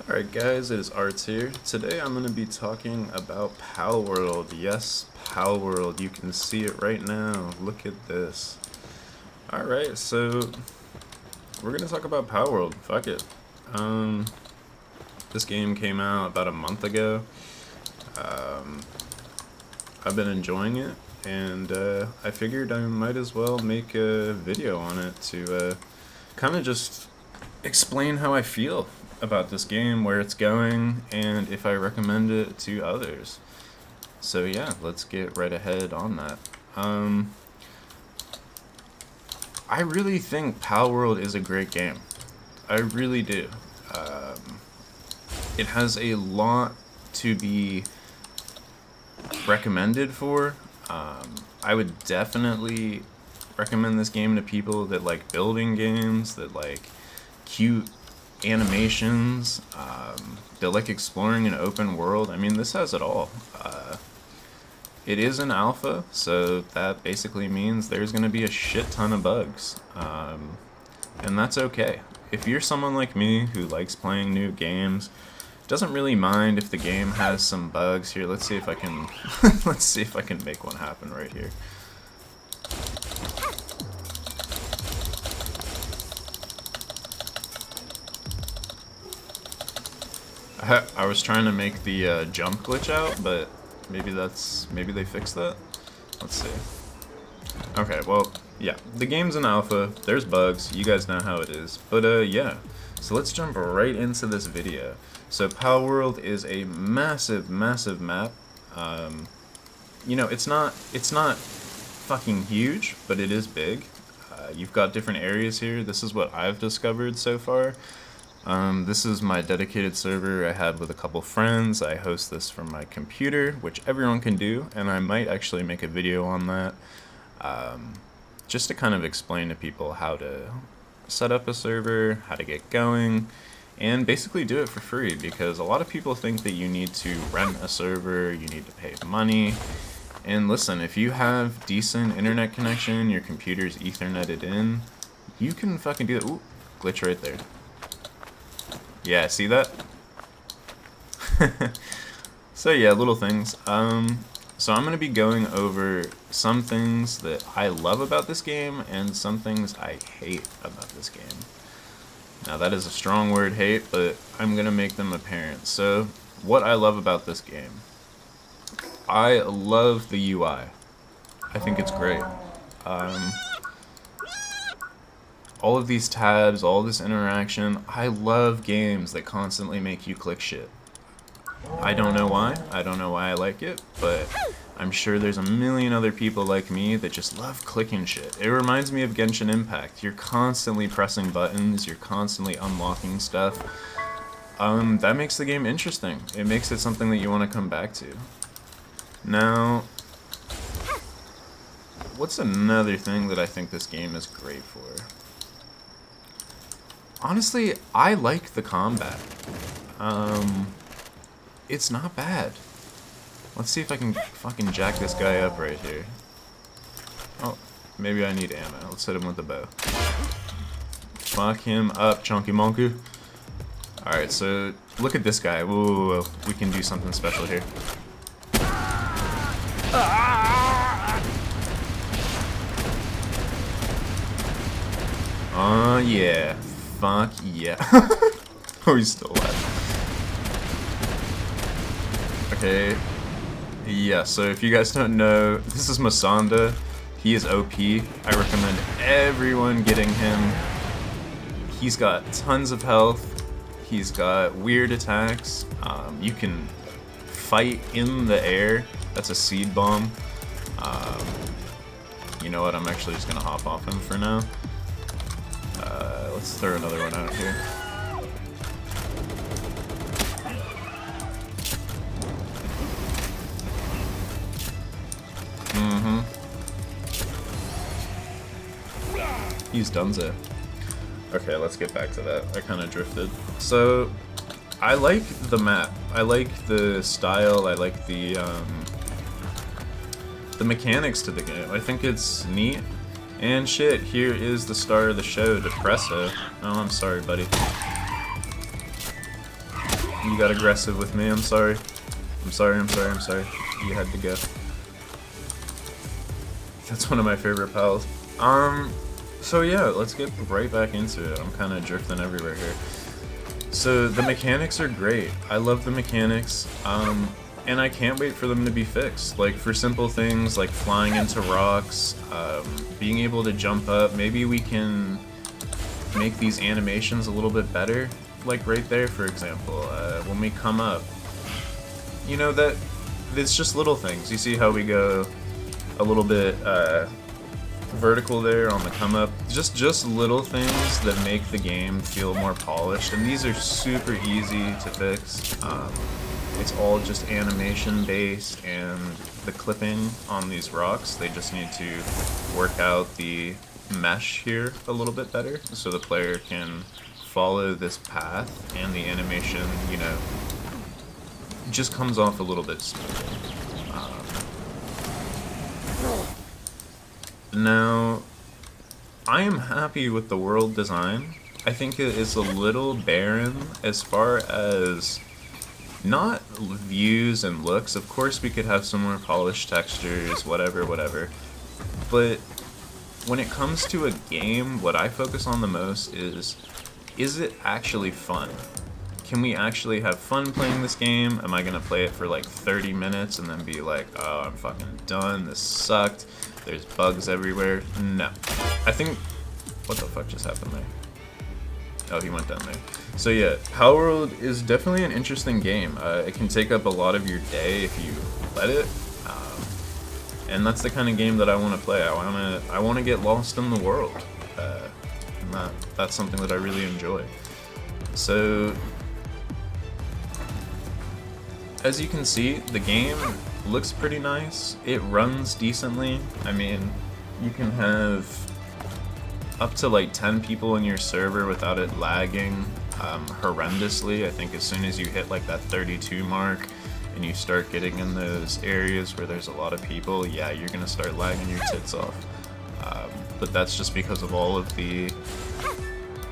Alright guys, it is Artz here. Today I'm going to be talking about Palworld. Yes, Palworld. You can see it right now. Look at this. Alright, so we're going to talk about Palworld. Fuck it. This game came out about a month ago. I've been enjoying it, and I figured I might as well make a video on it to kind of just explain how I feel about this game, where it's going, and if I recommend it to others. So yeah, let's get right ahead on that. I really think Palworld is a great game. I really do. It has a lot to be recommended for. I would definitely recommend this game to people that like building games, that like cute animations, that like exploring an open world. I mean, this has it all. It is an alpha, so that basically means there's going to be a shit ton of bugs, and that's okay. If you're someone like me who likes playing new games, doesn't really mind if the game has some bugs. Here, let's see if I can let's see if I can make one happen right here. I was trying to make the jump glitch out, but maybe they fixed that. Let's see. Okay, well, yeah, the game's an alpha. There's bugs. You guys know how it is. But yeah. So let's jump right into this video. So Palworld is a massive, massive map. You know, it's not fucking huge, but it is big. You've got different areas here. This is what I've discovered so far. This is my dedicated server I had with a couple friends. I host this from my computer, which everyone can do, and I might actually make a video on that, just to kind of explain to people how to set up a server, how to get going, and basically do it for free, because a lot of people think that you need to rent a server, you need to pay money. And listen, if you have decent internet connection, your computer's etherneted in, you can fucking do it. Ooh, glitch right there. Yeah, see that? So yeah, little things. So I'm going to be going over some things that I love about this game and some things I hate about this game. Now that is a strong word, hate, but I'm going to make them apparent. So what I love about this game. I love the UI. I think it's great. All of these tabs, all this interaction, I love games that constantly make you click shit. I don't know why. I don't know why I like it, but I'm sure there's a million other people like me that just love clicking shit. It reminds me of Genshin Impact. You're constantly pressing buttons, you're constantly unlocking stuff. That makes the game interesting. It makes it something that you want to come back to. Now, what's another thing that I think this game is great for? Honestly, I like the combat. It's not bad. Let's see if I can fucking jack this guy up right here. Oh, maybe I need ammo. Let's hit him with the bow. Fuck him up, chunky monkey. Alright, so look at this guy. Whoa, we can do something special here. Yeah. Fuck yeah. Oh, he's still alive. Okay. Yeah, so if you guys don't know, this is Masanda. He is OP. I recommend everyone getting him. He's got tons of health. He's got weird attacks. You can fight in the air. That's a seed bomb. You know what? I'm actually just gonna hop off him for now. Let's throw another one out here. He's donezo. Okay, let's get back to that. I kind of drifted. So, I like the map. I like the style. I like the mechanics to the game. I think it's neat. And shit, here is the star of the show, Depresso. Oh, I'm sorry, buddy. You got aggressive with me. I'm sorry. I'm sorry. I'm sorry. I'm sorry. You had to go. That's one of my favorite pals. So yeah, let's get right back into it. I'm kind of drifting everywhere here. So the mechanics are great. I love the mechanics. And I can't wait for them to be fixed. Like for simple things like flying into rocks, being able to jump up. Maybe we can make these animations a little bit better. Like right there, for example, when we come up. You know, that it's just little things. You see how we go a little bit vertical there on the come up. Just little things that make the game feel more polished. And these are super easy to fix. It's all just animation based, and the clipping on these rocks, they just need to work out the mesh here a little bit better so the player can follow this path and the animation, you know, just comes off a little bit smoother. Now, I am happy with the world design. I think it is a little barren as far as not views and looks. Of course we could have some more polished textures, whatever. But when it comes to a game, what I focus on the most is it actually fun? Can we actually have fun playing this game? Am I gonna play it for like 30 minutes and then be like, oh, I'm fucking done, this sucked, there's bugs everywhere? No. I think, what the fuck just happened there? Oh, he went down there. So yeah, Palworld is definitely an interesting game. It can take up a lot of your day if you let it, and that's the kind of game that I want to play. I want to get lost in the world, and that's something that I really enjoy. So, as you can see, the game looks pretty nice. It runs decently. I mean, you can have up to like 10 people in your server without it lagging horrendously. I think as soon as you hit like that 32 mark and you start getting in those areas where there's a lot of people, yeah, you're gonna start lagging your tits off. But that's just because of all of the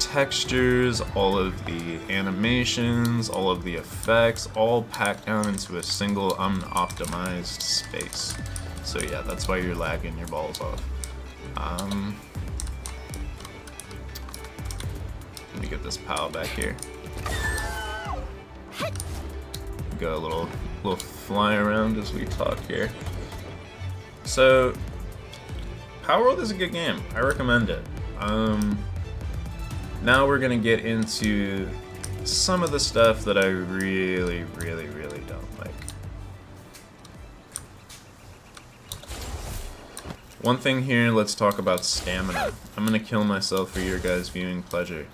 textures, all of the animations, all of the effects, all packed down into a single unoptimized space. So yeah, that's why you're lagging your balls off. Let me get this pal back here. Go a little fly around as we talk here. So, Palworld is a good game. I recommend it. Now we're gonna get into some of the stuff that I really don't like. One thing here, let's talk about stamina. I'm gonna kill myself for your guys' viewing pleasure.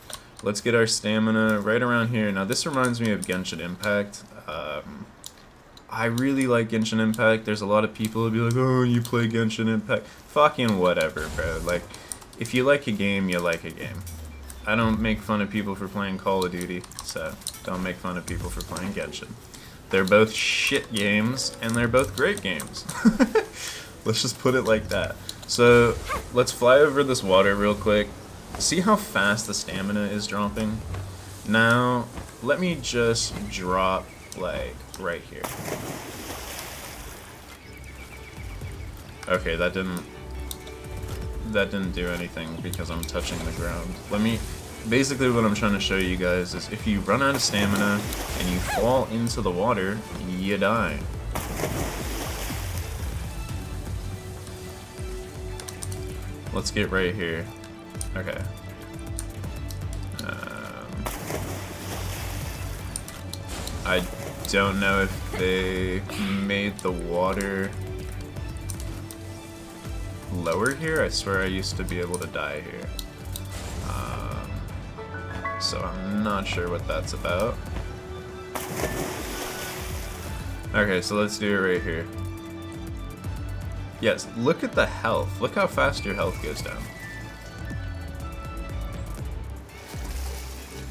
Let's get our stamina right around here. Now this reminds me of Genshin Impact. I really like Genshin Impact. There's a lot of people who be like, oh, you play Genshin Impact. Fucking whatever, bro. Like, if you like a game, you like a game. I don't make fun of people for playing Call of Duty, so don't make fun of people for playing Genshin. They're both shit games, and they're both great games. Let's just put it like that. So, let's fly over this water real quick. See how fast the stamina is dropping? Now, let me just drop, like, right here. Okay, that didn't do anything because I'm touching the ground. Basically what I'm trying to show you guys is if you run out of stamina and you fall into the water, you die. Let's get right here. Okay. I don't know if they made the water lower here. I swear I used to be able to die here. So I'm not sure what that's about. Okay, so let's do it right here. Yes, look at the health. Look how fast your health goes down.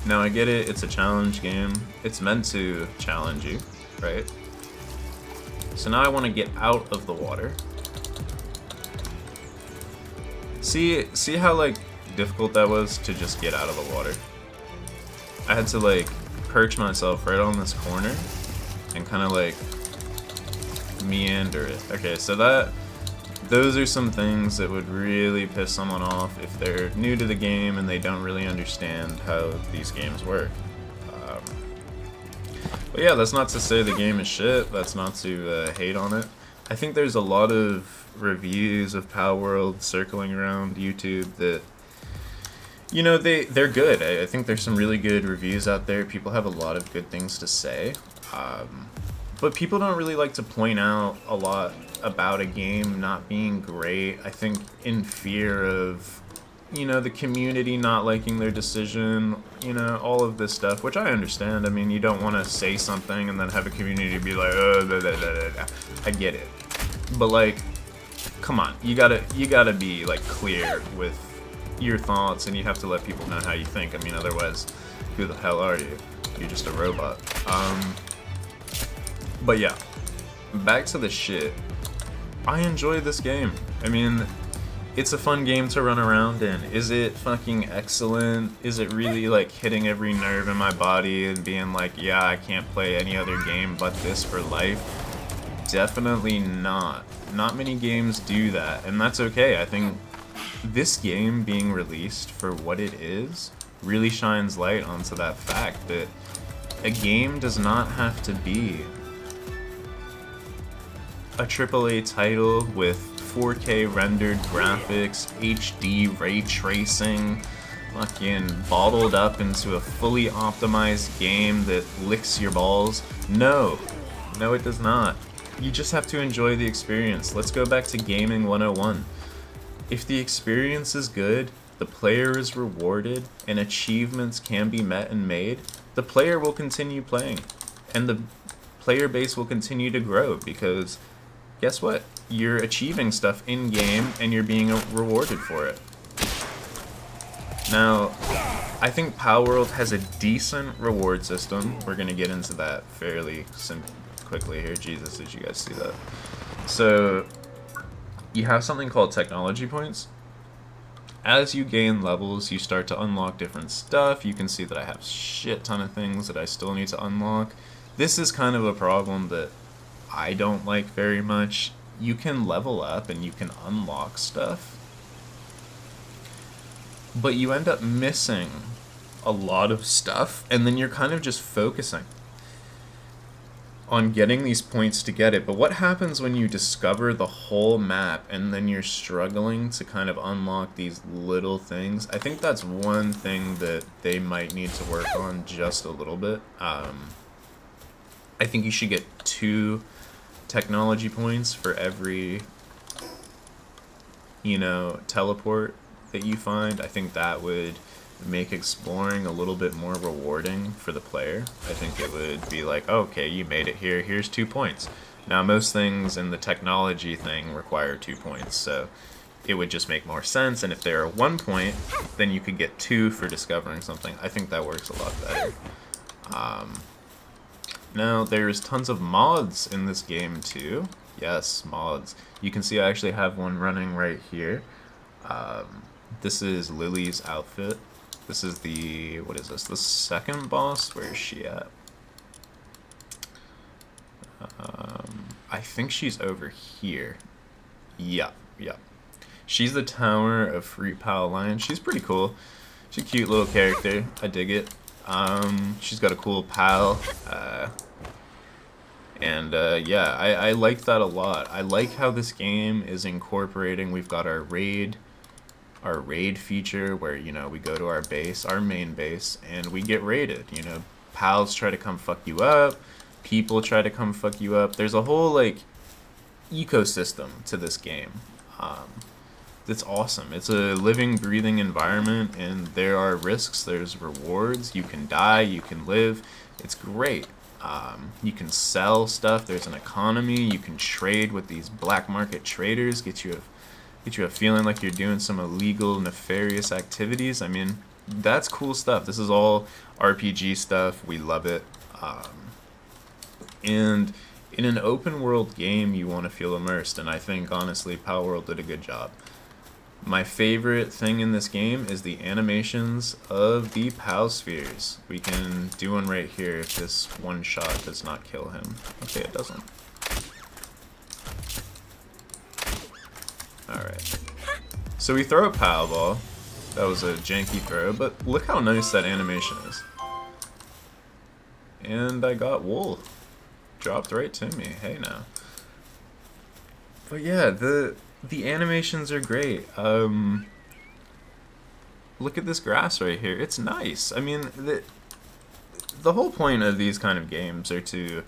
Now I get it, it's a challenge game. It's meant to challenge you, right? So now I want to get out of the water. See how like difficult that was to just get out of the water? I had to like perch myself right on this corner and kind of like meander it. Okay, so those are some things that would really piss someone off if they're new to the game and they don't really understand how these games work. But yeah, that's not to say the game is shit. That's not to hate on it. I think there's a lot of reviews of Palworld circling around YouTube that, you know, they're good. I think there's some really good reviews out there. People have a lot of good things to say. But people don't really like to point out a lot about a game not being great. I think in fear of, you know, the community not liking their decision, you know, all of this stuff, which I understand. I mean, you don't want to say something and then have a community be like, oh, blah, blah, blah, blah. I get it. But like, come on, you gotta be like clear with your thoughts, and you have to let people know how you think. I mean, otherwise, who the hell are you? You're just a robot. But yeah, back to the shit. I enjoy this game. I mean, it's a fun game to run around in. Is it fucking excellent? Is it really like hitting every nerve in my body and being like, yeah, I can't play any other game but this for life? Definitely not. Not many games do that, and that's okay. I think this game being released for what it is really shines light onto that fact that a game does not have to be a AAA title with 4K rendered graphics, HD ray tracing, fucking bottled up into a fully optimized game that licks your balls. No, it does not. You just have to enjoy the experience. Let's go back to Gaming 101. If the experience is good, the player is rewarded, and achievements can be met and made, the player will continue playing, and the player base will continue to grow, because guess what? You're achieving stuff in-game, and you're being rewarded for it. Now, I think Palworld has a decent reward system. We're going to get into that fairly quickly here. Jesus, did you guys see that? So, you have something called technology points. As you gain levels, you start to unlock different stuff. You can see that I have shit ton of things that I still need to unlock. This is kind of a problem that I don't like very much. You can level up and you can unlock stuff, but you end up missing a lot of stuff, and then you're kind of just focusing on getting these points to get it. But what happens when you discover the whole map and then you're struggling to kind of unlock these little things? I think that's one thing that they might need to work on just a little bit. I think you should get 2 technology points for every, you know, teleport that you find. I think that would make exploring a little bit more rewarding for the player. I think it would be like, oh, okay, you made it here, here's 2 points. Now, most things in the technology thing require 2 points, so it would just make more sense, and if there are 1 point, then you could get 2 for discovering something. I think that works a lot better. Now, there's tons of mods in this game, too. Yes, mods. You can see I actually have one running right here. This is Lily's outfit. This is the, what is this, the second boss? Where is she at? I think she's over here. Yep. She's the Tower of Free Pal Lion. She's pretty cool. She's a cute little character. I dig it. She's got a cool pal. Yeah, I like that a lot. I like how this game is incorporating, we've got our raid feature where, you know, we go to our base, our main base, and we get raided. You know, pals try to come fuck you up, people try to come fuck you up. There's a whole, like, ecosystem to this game. That's awesome. It's a living, breathing environment, and there are risks, there's rewards. You can die, you can live. It's great. You can sell stuff, there's an economy, you can trade with these black market traders, get you a feeling like you're doing some illegal, nefarious activities. I mean, that's cool stuff. This is all RPG stuff. We love it. And in an open world game, you want to feel immersed, and I think, honestly, Palworld did a good job. My favorite thing in this game is the animations of the PAL spheres. We can do one right here if this one shot does not kill him. Okay, it doesn't. Alright. So we throw a PAL ball. That was a janky throw, but look how nice that animation is. And I got wool. Dropped right to me. Hey now. But yeah, the animations are great. Look at this grass right here. It's nice. I mean, the whole point of these kind of games are to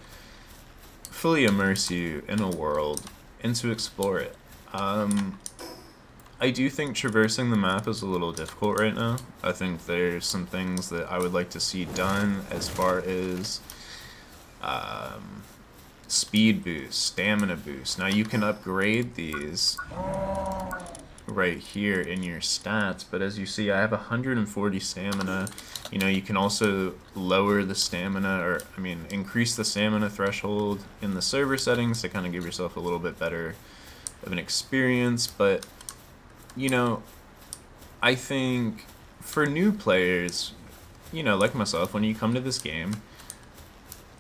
fully immerse you in a world and to explore it. I do think traversing the map is a little difficult right now. I think there's some things that I would like to see done as far as speed boost, stamina boost. Now you can upgrade these right here in your stats, but as you see, I have 140 stamina. You know, you can also lower the stamina, or I mean, increase the stamina threshold in the server settings to kind of give yourself a little bit better of an experience. But you know, I think for new players, you know, like myself, when you come to this game,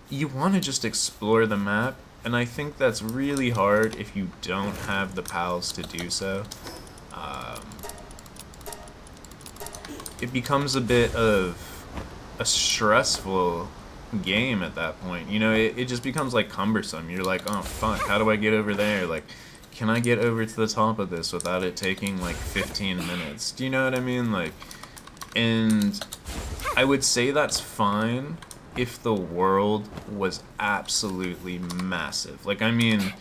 you want to just explore the map, and I think that's really hard if you don't have the pals to do so. It becomes a bit of a stressful game at that point. You know, it just becomes like cumbersome. You're like, oh fuck, how do I get over there? Like, can I get over to the top of this without it taking like 15 minutes? Do you know what I mean? Like, and I would say that's fine if the world was absolutely massive. Like, I mean,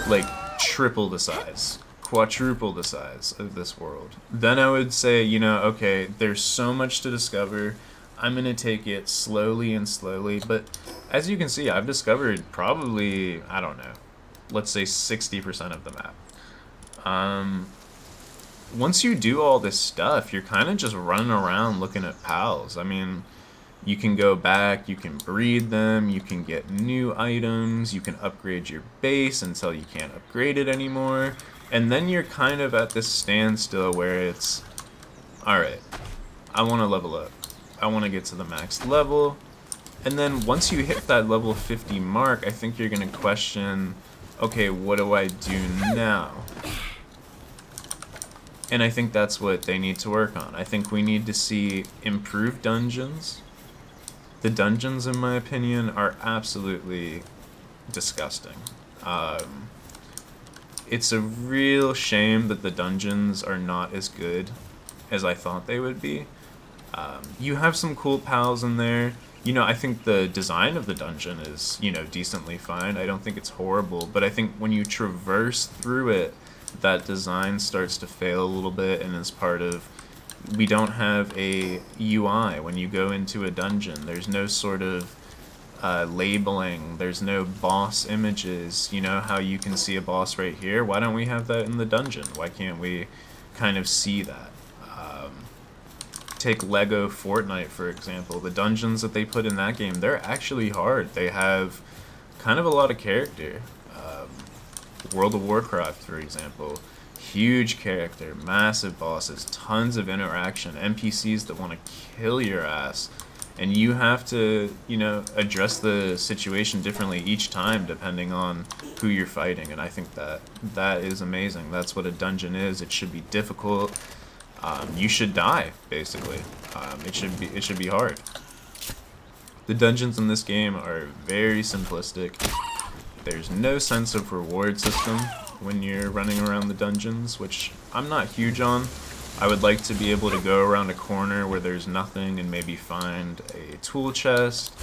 like triple the size, quadruple the size of this world. Then I would say, you know, okay, there's so much to discover. I'm gonna take it slowly and slowly, but as you can see, I've discovered probably, I don't know, let's say 60% of the map. Once you do all this stuff, you're kind of just running around looking at pals. I mean, you can go back, you can breed them, you can get new items, you can upgrade your base until you can't upgrade it anymore, and then you're kind of at this standstill where it's, alright, I want to level up. I want to get to the max level, and then once you hit that level 50 mark, I think you're going to question, okay, what do I do now? And I think that's what they need to work on. I think we need to see improved dungeons. The dungeons, in my opinion, are absolutely disgusting. It's a real shame that the dungeons are not as good as I thought they would be. You have some cool pals in there. You know, I think the design of the dungeon is, you know, decently fine. I don't think it's horrible, but I think when you traverse through it, that design starts to fail a little bit, and is part of, we don't have a UI when you go into a dungeon. There's no sort of labeling. There's no boss images. You know how you can see a boss right here? Why don't we have that in the dungeon? Why can't we kind of see that? Take Lego Fortnite, for example. The dungeons that they put in that game, they're actually hard. They have kind of a lot of character. World of Warcraft, for example. Huge character, massive bosses, tons of interaction, NPCs that want to kill your ass. And you have to, you know, address the situation differently each time depending on who you're fighting. And I think that is amazing. That's what a dungeon is. It should be difficult. You should die, basically. It should be hard. The dungeons in this game are very simplistic. There's no sense of reward system when you're running around the dungeons, which I'm not huge on. I would like to be able to go around a corner where there's nothing and maybe find a tool chest,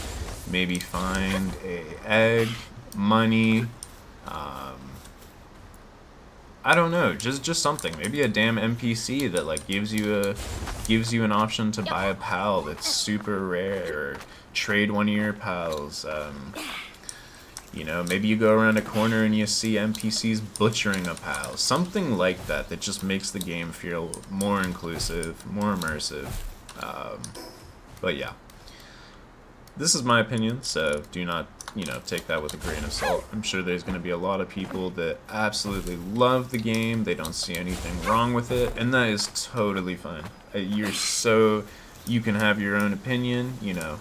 maybe find a egg, money, I don't know, just something. Maybe a damn NPC that like gives you an option to buy a pal that's super rare, or trade one of your pals. You know, maybe you go around a corner and you see NPCs butchering a pal. Something like that that just makes the game feel more inclusive, more immersive. But yeah. This is my opinion, so do not you know, take that with a grain of salt. I'm sure there's going to be a lot of people that absolutely love the game. They don't see anything wrong with it, and that is totally fine. You can have your own opinion, you know.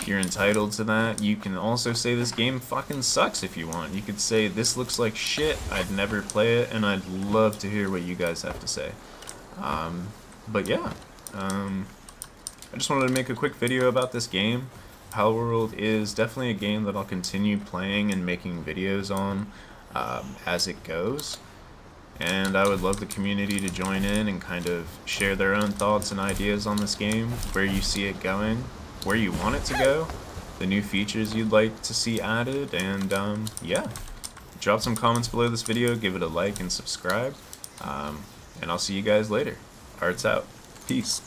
You're entitled to that. You can also say this game fucking sucks if you want. You could say this looks like shit, I'd never play it, and I'd love to hear what you guys have to say. But yeah, I just wanted to make a quick video about this game. Palworld is definitely a game that I'll continue playing and making videos on as it goes. And I would love the community to join in and kind of share their own thoughts and ideas on this game, where you see it going, where you want it to go, the new features you'd like to see added, and yeah. Drop some comments below this video, give it a like and subscribe, and I'll see you guys later. Artz out. Peace.